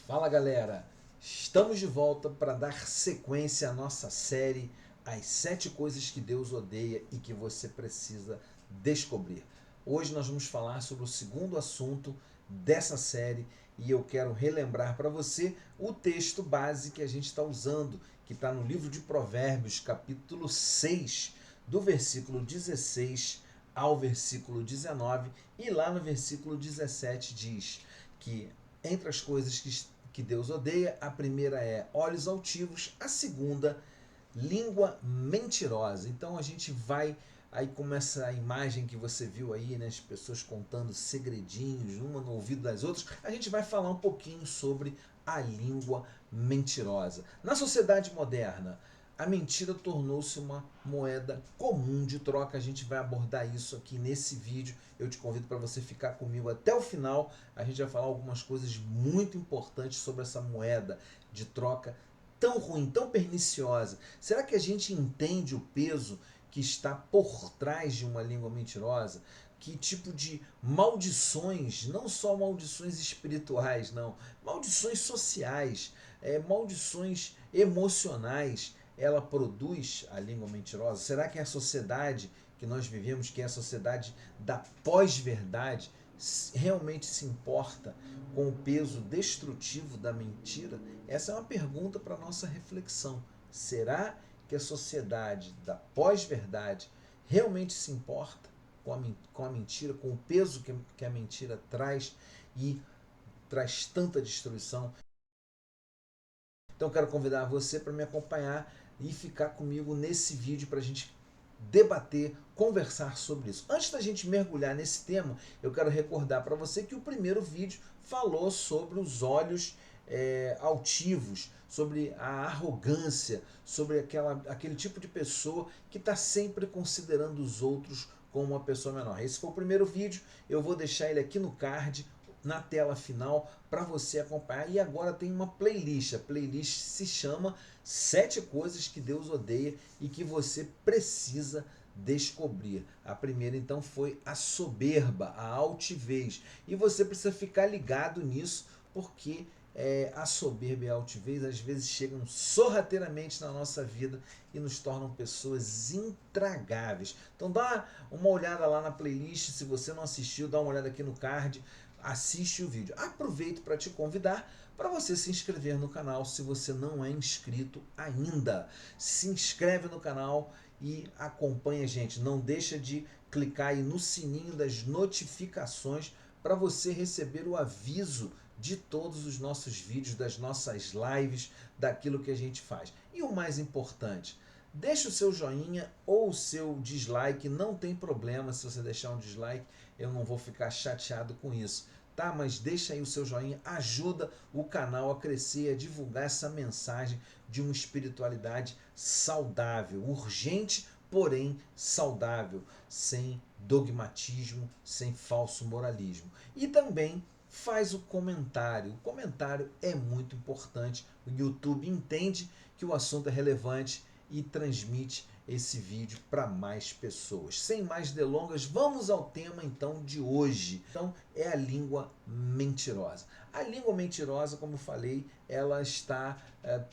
Fala galera, estamos de volta para dar sequência à nossa série As 7 Coisas que Deus Odeia e que você precisa descobrir. Hoje nós vamos falar sobre o segundo assunto dessa série e eu quero relembrar para você o texto base que a gente está usando, que está no livro de Provérbios, capítulo 6, do versículo 16 ao versículo 19, e lá no versículo 17 diz que entre as coisas que Deus odeia, a primeira é olhos altivos, a segunda, língua mentirosa. Então a gente vai, aí começa a imagem que você viu aí, né, as pessoas contando segredinhos, uma no ouvido das outras, a gente vai falar um pouquinho sobre a língua mentirosa. Na sociedade moderna, a mentira tornou-se uma moeda comum de troca. A gente vai abordar isso aqui nesse vídeo. Eu te convido para você ficar comigo até o final. A gente vai falar algumas coisas muito importantes sobre essa moeda de troca tão ruim, tão perniciosa. Será que a gente entende o peso que está por trás de uma língua mentirosa? Que tipo de maldições, não só maldições espirituais, não, maldições sociais, maldições emocionais, ela produz a língua mentirosa? Será que a sociedade que nós vivemos, que é a sociedade da pós-verdade, realmente se importa com o peso destrutivo da mentira? Essa é uma pergunta para a nossa reflexão. Será que a sociedade da pós-verdade realmente se importa com a mentira, com o peso que a mentira traz e traz tanta destruição? Então quero convidar você para me acompanhar e ficar comigo nesse vídeo para a gente debater, conversar sobre isso. Antes da gente mergulhar nesse tema, eu quero recordar para você que o primeiro vídeo falou sobre os olhos altivos, sobre a arrogância, sobre aquele tipo de pessoa que está sempre considerando os outros como uma pessoa menor. Esse foi o primeiro vídeo, eu vou deixar ele aqui no card, na tela final, para você acompanhar. E agora tem uma playlist. A playlist se chama 7 Coisas que Deus Odeia e que você precisa descobrir. A primeira então foi a soberba, a altivez. E você precisa ficar ligado nisso, porque a soberba e a altivez às vezes chegam sorrateiramente na nossa vida e nos tornam pessoas intragáveis. Então dá uma olhada lá na playlist, se você não assistiu, dá uma olhada aqui no card, assiste o vídeo. Aproveito para te convidar para você se inscrever no canal se você não é inscrito ainda. Se inscreve no canal e acompanha a gente. Não deixa de clicar aí no sininho das notificações para você receber o aviso de todos os nossos vídeos, das nossas lives, daquilo que a gente faz. E o mais importante, deixa o seu joinha ou o seu dislike, não tem problema se você deixar um dislike, eu não vou ficar chateado com isso, tá? Mas deixa aí o seu joinha, ajuda o canal a crescer, a divulgar essa mensagem de uma espiritualidade saudável, urgente, porém saudável, sem dogmatismo, sem falso moralismo. E também faz o comentário. O comentário é muito importante. O YouTube entende que o assunto é relevante e transmite esse vídeo para mais pessoas. Sem mais delongas, vamos ao tema então de hoje. Então é a língua mentirosa. A língua mentirosa, como eu falei, ela está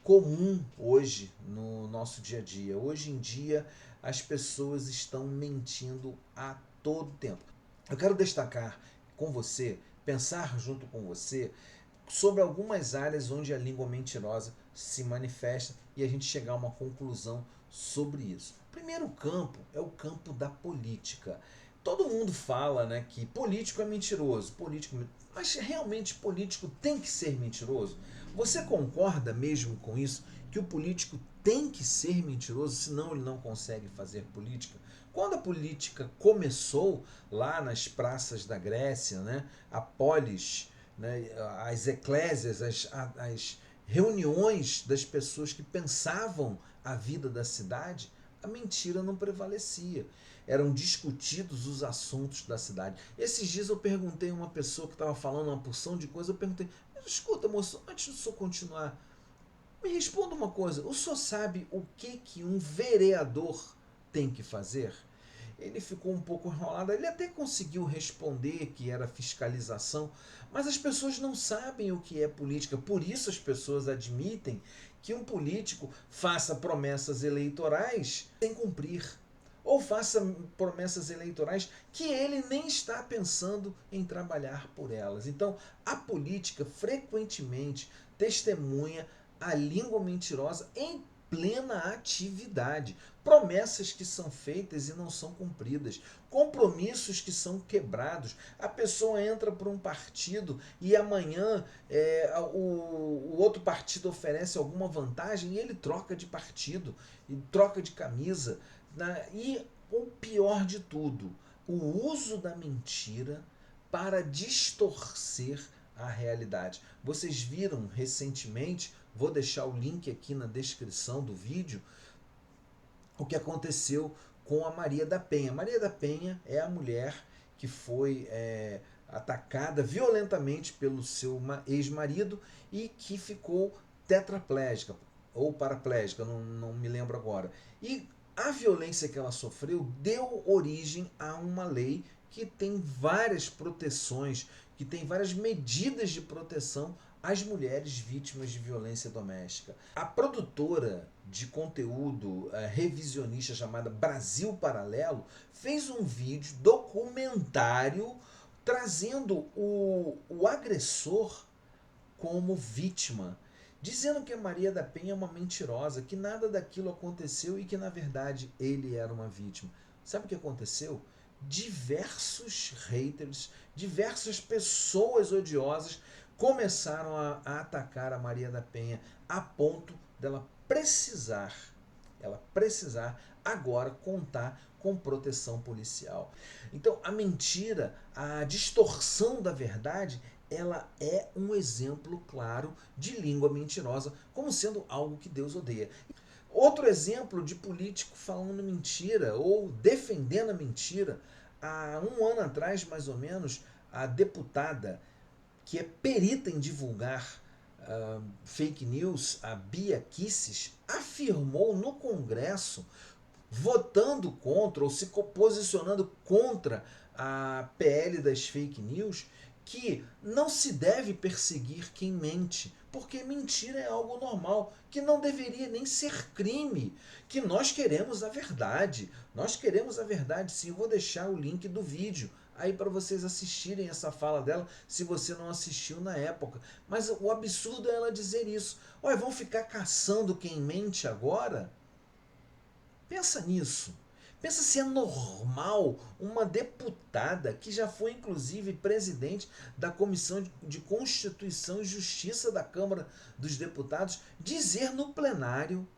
comum hoje no nosso dia a dia. Hoje em dia as pessoas estão mentindo a todo tempo. Eu quero destacar com você, pensar junto com você sobre algumas áreas onde a língua mentirosa se manifesta e a gente chegar a uma conclusão sobre isso. O primeiro campo é o campo da política. Todo mundo fala, né, que político é mentiroso, mas realmente político tem que ser mentiroso? Você concorda mesmo com isso, que o político tem que ser mentiroso, senão ele não consegue fazer política? Quando a política começou lá nas praças da Grécia, né, a polis, né, as eclésias, as reuniões das pessoas que pensavam a vida da cidade, a mentira não prevalecia. Eram discutidos os assuntos da cidade. Esses dias eu perguntei a uma pessoa que estava falando uma porção de coisa, eu perguntei, mas escuta moço, antes do senhor continuar, me responda uma coisa, o senhor sabe o que um vereador tem que fazer? ele ficou um pouco enrolado. Ele até conseguiu responder que era fiscalização, mas as pessoas não sabem o que é política. Por isso as pessoas admitem que um político faça promessas eleitorais sem cumprir, ou faça promessas eleitorais que ele nem está pensando em trabalhar por elas. Então, a política frequentemente testemunha a língua mentirosa em plena atividade. Promessas que são feitas e não são cumpridas. Compromissos que são quebrados. A pessoa entra para um partido e amanhã o outro partido oferece alguma vantagem e ele troca de partido, e troca de camisa. E o pior de tudo, o uso da mentira para distorcer a realidade. Vocês viram recentemente, vou deixar o link aqui na descrição do vídeo, o que aconteceu com a Maria da Penha. Maria da Penha é a mulher que foi atacada violentamente pelo seu ex-marido e que ficou tetraplégica ou paraplégica, não me lembro agora. E a violência que ela sofreu deu origem a uma lei que tem várias proteções, que tem várias medidas de proteção às mulheres vítimas de violência doméstica. A produtora de conteúdo revisionista chamada Brasil Paralelo fez um vídeo documentário trazendo o agressor como vítima, dizendo que a Maria da Penha é uma mentirosa, que nada daquilo aconteceu e que, na verdade, ele era uma vítima. Sabe o que aconteceu? Diversos haters, diversas pessoas odiosas começaram a atacar a Maria da Penha a ponto dela precisar agora contar com proteção policial. Então, a mentira, a distorção da verdade, ela é um exemplo claro de língua mentirosa, como sendo algo que Deus odeia. Outro exemplo de político falando mentira ou defendendo a mentira, há um ano atrás, mais ou menos, a deputada que é perita em divulgar fake news, a Bia Kicis, afirmou no Congresso, votando contra ou se posicionando contra a PL das fake news, que não se deve perseguir quem mente, porque mentira é algo normal, que não deveria nem ser crime, que nós queremos a verdade. Nós queremos a verdade, sim. Eu vou deixar o link do vídeo aí para vocês assistirem essa fala dela, se você não assistiu na época. Mas o absurdo é ela dizer isso. Olha, vão ficar caçando quem mente agora? Pensa nisso. Pensa se é normal uma deputada, que já foi inclusive presidente da Comissão de Constituição e Justiça da Câmara dos Deputados, dizer no plenário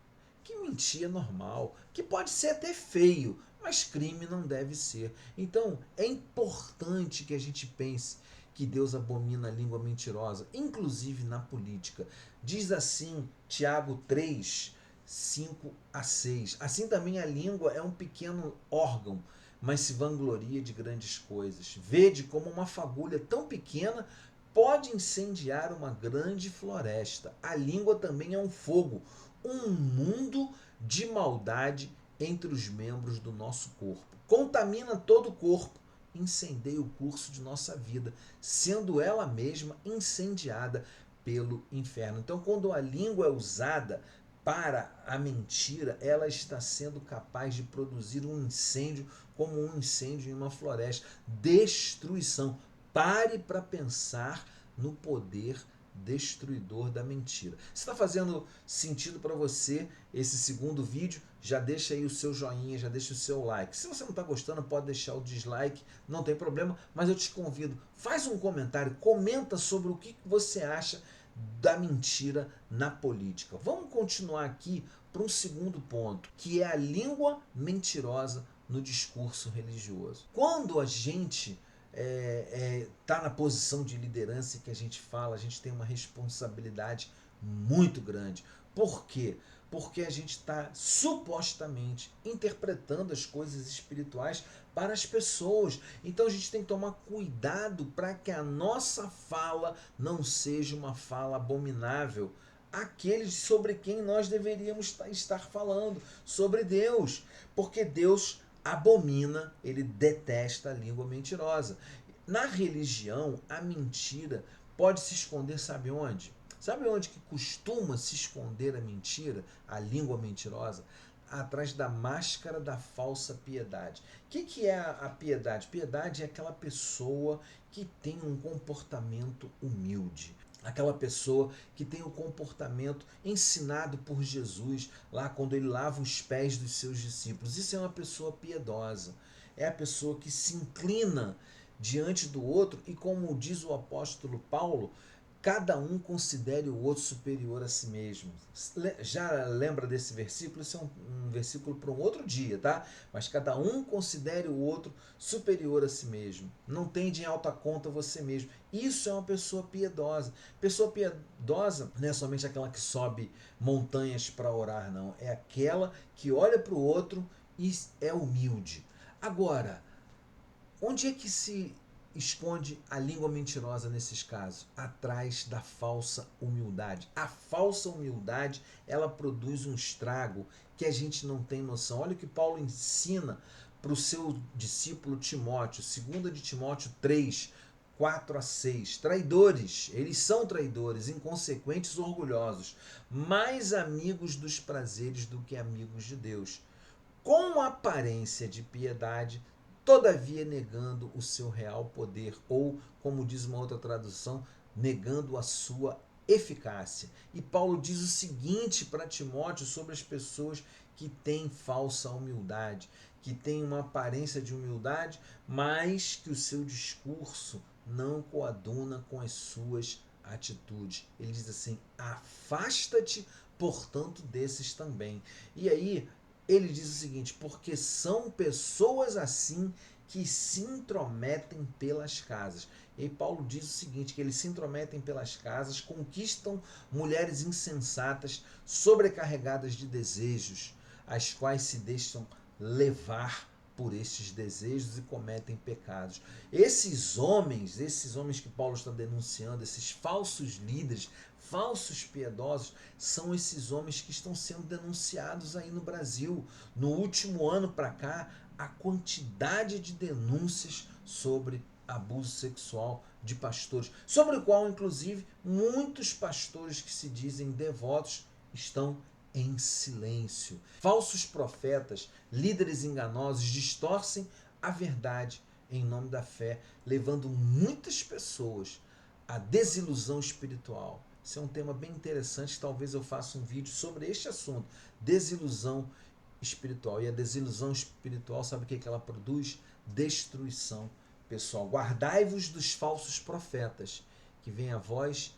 que mentir é normal, que pode ser até feio, mas crime não deve ser. Então é importante que a gente pense que Deus abomina a língua mentirosa, inclusive na política. Diz assim Tiago 3, 5 a 6. Assim também a língua é um pequeno órgão, mas se vangloria de grandes coisas. Vede como uma fagulha tão pequena pode incendiar uma grande floresta. A língua também é um fogo, um mundo de maldade entre os membros do nosso corpo. Contamina todo o corpo, incendeia o curso de nossa vida, sendo ela mesma incendiada pelo inferno. Então, quando a língua é usada para a mentira, ela está sendo capaz de produzir um incêndio, como um incêndio em uma floresta. Destruição. Pare para pensar no poder destruidor da mentira. Se está fazendo sentido para você esse segundo vídeo, já deixa aí o seu joinha, já deixa o seu like. Se você não está gostando, pode deixar o dislike, não tem problema, mas eu te convido, faz um comentário, comenta sobre o que você acha da mentira na política. Vamos continuar aqui para um segundo ponto, que é a língua mentirosa no discurso religioso. Quando a gente está na posição de liderança que a gente fala, a gente tem uma responsabilidade muito grande. Por quê? Porque a gente está supostamente interpretando as coisas espirituais para as pessoas. Então a gente tem que tomar cuidado para que a nossa fala não seja uma fala abominável àqueles sobre quem nós deveríamos estar falando, sobre Deus. Porque Deus abomina, ele detesta a língua mentirosa. Na religião, a mentira pode se esconder, sabe onde? Sabe onde que costuma se esconder a mentira, a língua mentirosa? Atrás da máscara da falsa piedade. O que é a piedade? Piedade é aquela pessoa que tem um comportamento humilde. Aquela pessoa que tem o comportamento ensinado por Jesus, lá quando ele lava os pés dos seus discípulos. Isso é uma pessoa piedosa. É a pessoa que se inclina diante do outro e, como diz o apóstolo Paulo, cada um considere o outro superior a si mesmo. Já lembra desse versículo? Isso é um versículo para um outro dia, tá? Mas cada um considere o outro superior a si mesmo. Não tende em alta conta você mesmo. Isso é uma pessoa piedosa. Pessoa piedosa não é somente aquela que sobe montanhas para orar, não. É aquela que olha para o outro e é humilde. Agora, onde é que se esconde a língua mentirosa nesses casos? Atrás da falsa humildade. A falsa humildade, ela produz um estrago que a gente não tem noção. Olha o que Paulo ensina para o seu discípulo Timóteo, 2 de Timóteo 3, 4 a 6. Traidores, eles são traidores, inconsequentes, orgulhosos, mais amigos dos prazeres do que amigos de Deus, com aparência de piedade, todavia negando o seu real poder, ou, como diz uma outra tradução, negando a sua eficácia. E Paulo diz o seguinte para Timóteo sobre as pessoas que têm falsa humildade, que têm uma aparência de humildade, mas que o seu discurso não coaduna com as suas atitudes. Ele diz assim: afasta-te, portanto, desses também. E aí, ele diz o seguinte: porque são pessoas assim que se intrometem pelas casas. E aí Paulo diz o seguinte, que eles se intrometem pelas casas, conquistam mulheres insensatas, sobrecarregadas de desejos, as quais se deixam levar por estes desejos e cometem pecados. Esses homens que Paulo está denunciando, esses falsos líderes, falsos piedosos, são esses homens que estão sendo denunciados aí no Brasil. No último ano para cá, a quantidade de denúncias sobre abuso sexual de pastores, sobre o qual, inclusive, muitos pastores que se dizem devotos estão em silêncio. Falsos profetas, líderes enganosos, distorcem a verdade em nome da fé, levando muitas pessoas à desilusão espiritual. Isso é um tema bem interessante, talvez eu faça um vídeo sobre este assunto, desilusão espiritual. E a desilusão espiritual, sabe o que ela produz? Destruição pessoal. Guardai-vos dos falsos profetas, que vêm a vós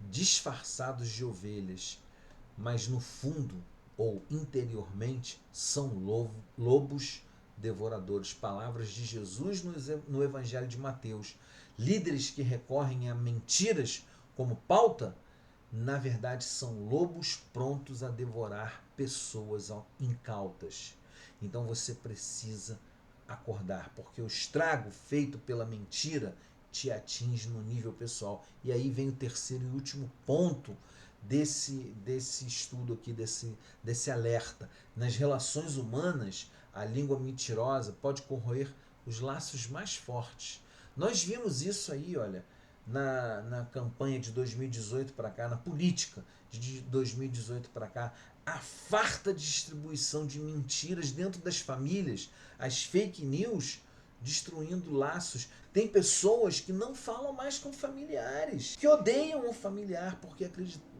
disfarçados de ovelhas, mas no fundo ou interiormente são lobos devoradores. Palavras de Jesus no Evangelho de Mateus. Líderes que recorrem a mentiras como pauta, na verdade são lobos prontos a devorar pessoas incautas. Então você precisa acordar, porque o estrago feito pela mentira te atinge no nível pessoal. E aí vem o terceiro e último ponto desse estudo aqui, desse alerta. Nas relações humanas, a língua mentirosa pode corroer os laços mais fortes. Nós vimos isso aí, olha, na campanha de 2018 para cá, na política de 2018 para cá, a farta distribuição de mentiras dentro das famílias, as fake news destruindo laços. Tem pessoas que não falam mais com familiares, que odeiam o familiar porque acreditaram,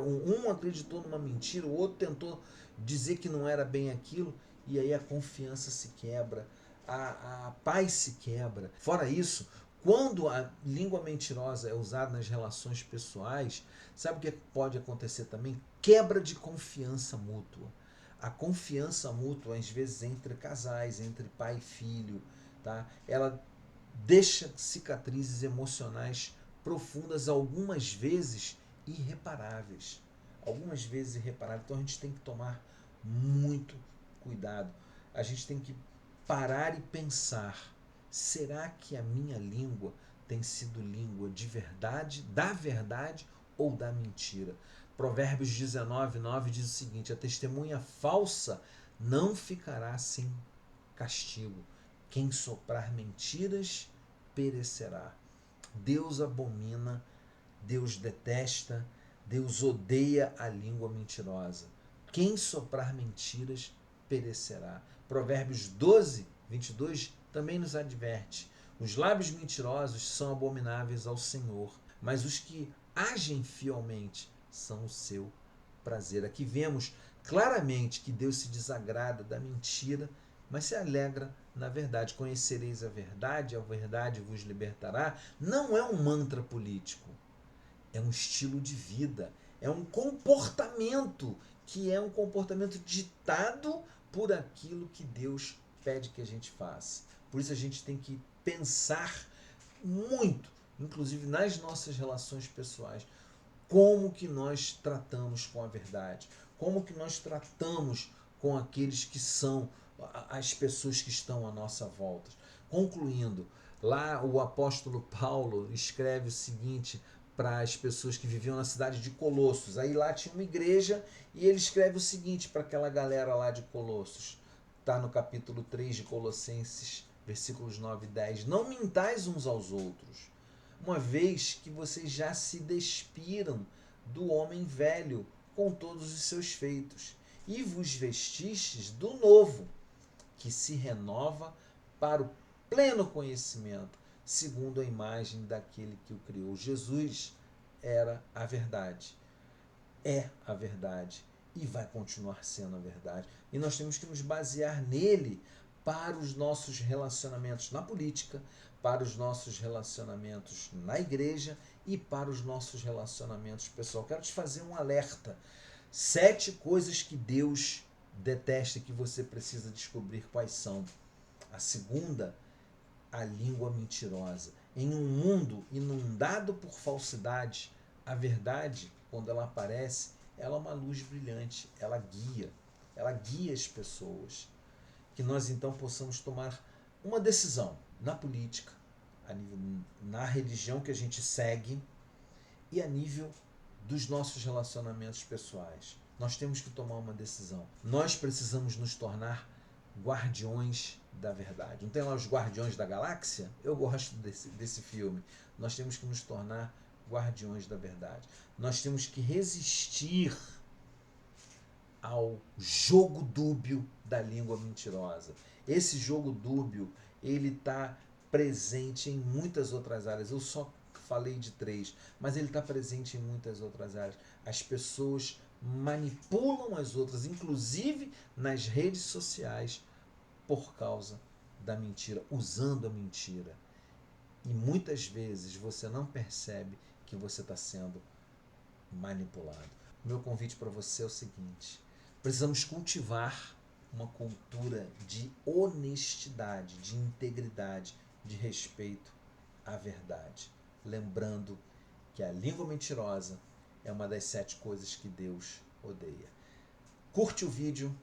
um acreditou numa mentira, o outro tentou dizer que não era bem aquilo, e aí a confiança se quebra, a paz se quebra. Fora isso, quando a língua mentirosa é usada nas relações pessoais, sabe o que pode acontecer também? Quebra de confiança mútua. A confiança mútua, às vezes, entre casais, entre pai e filho, tá? Ela deixa cicatrizes emocionais profundas, algumas vezes irreparáveis. Algumas vezes irreparáveis. Então a gente tem que tomar muito cuidado. A gente tem que parar e pensar: será que a minha língua tem sido língua de verdade, da verdade ou da mentira? Provérbios 19:9 diz o seguinte: a testemunha falsa não ficará sem castigo. Quem soprar mentiras perecerá. Deus abomina, Deus detesta, Deus odeia a língua mentirosa. Quem soprar mentiras perecerá. Provérbios 12, 22 também nos adverte. Os lábios mentirosos são abomináveis ao Senhor, mas os que agem fielmente são o seu prazer. Aqui vemos claramente que Deus se desagrada da mentira, mas se alegra na verdade. Conhecereis a verdade vos libertará. Não é um mantra político, é um estilo de vida, é um comportamento que é um comportamento ditado por aquilo que Deus pede que a gente faça. Por isso a gente tem que pensar muito, inclusive nas nossas relações pessoais, como que nós tratamos com a verdade, como que nós tratamos com aqueles que são as pessoas que estão à nossa volta. Concluindo, lá o apóstolo Paulo escreve o seguinte para as pessoas que viviam na cidade de Colossos. Aí lá tinha uma igreja e ele escreve o seguinte para aquela galera lá de Colossos. Está no capítulo 3 de Colossenses, versículos 9 e 10. Não mintais uns aos outros, uma vez que vocês já se despiram do homem velho com todos os seus feitos, e vos vestistes do novo, que se renova para o pleno conhecimento, segundo a imagem daquele que o criou. Jesus era a verdade, é a verdade e vai continuar sendo a verdade. E nós temos que nos basear nele para os nossos relacionamentos na política, para os nossos relacionamentos na igreja e para os nossos relacionamentos pessoais. Quero te fazer um alerta. 7 coisas que Deus detesta e que você precisa descobrir quais são. A segunda, a língua mentirosa. Em um mundo inundado por falsidade, a verdade, quando ela aparece, ela é uma luz brilhante, ela guia as pessoas. Que nós então possamos tomar uma decisão na política, na religião que a gente segue e a nível dos nossos relacionamentos pessoais. Nós temos que tomar uma decisão. Nós precisamos nos tornar guardiões da verdade. Não tem lá os Guardiões da Galáxia? Eu gosto desse filme. Nós temos que nos tornar guardiões da verdade. Nós temos que resistir ao jogo dúbio da língua mentirosa. Esse jogo dúbio, ele está presente em muitas outras áreas. Eu só falei de 3, mas ele está presente em muitas outras áreas. As pessoas manipulam as outras, inclusive nas redes sociais, por causa da mentira, usando a mentira. E muitas vezes você não percebe que você está sendo manipulado. Meu convite para você é o seguinte: precisamos cultivar uma cultura de honestidade, de integridade, de respeito à verdade. Lembrando que a língua mentirosa é uma das 7 coisas que Deus odeia. Curte o vídeo,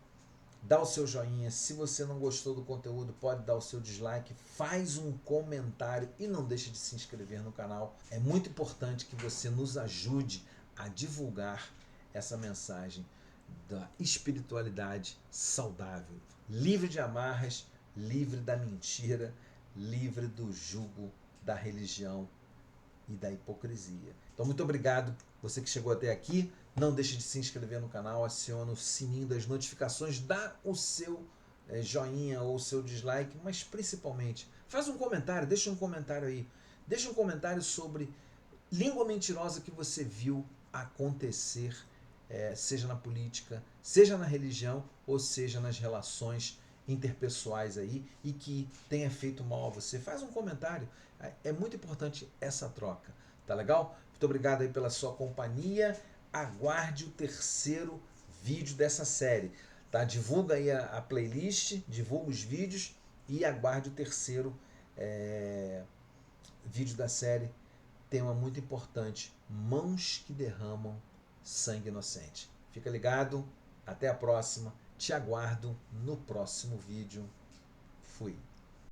dá o seu joinha. Se você não gostou do conteúdo, pode dar o seu dislike, faz um comentário e não deixe de se inscrever no canal. É muito importante que você nos ajude a divulgar essa mensagem da espiritualidade saudável, livre de amarras, livre da mentira, livre do jugo da religião e da hipocrisia. Então, muito obrigado, você que chegou até aqui. Não deixe de se inscrever no canal, aciona o sininho das notificações, dá o seu joinha ou o seu dislike, mas principalmente, faz um comentário, deixa um comentário aí. Deixa um comentário sobre língua mentirosa que você viu acontecer, seja na política, seja na religião, ou seja nas relações interpessoais aí, e que tenha feito mal a você. Faz um comentário. É muito importante essa troca, tá legal? Muito obrigado aí pela sua companhia. Aguarde o 3º vídeo dessa série, tá? Divulga aí a playlist, divulga os vídeos e aguarde o 3º vídeo da série. Tema muito importante: mãos que derramam sangue inocente. Fica ligado, até a próxima. Te aguardo no próximo vídeo. Fui.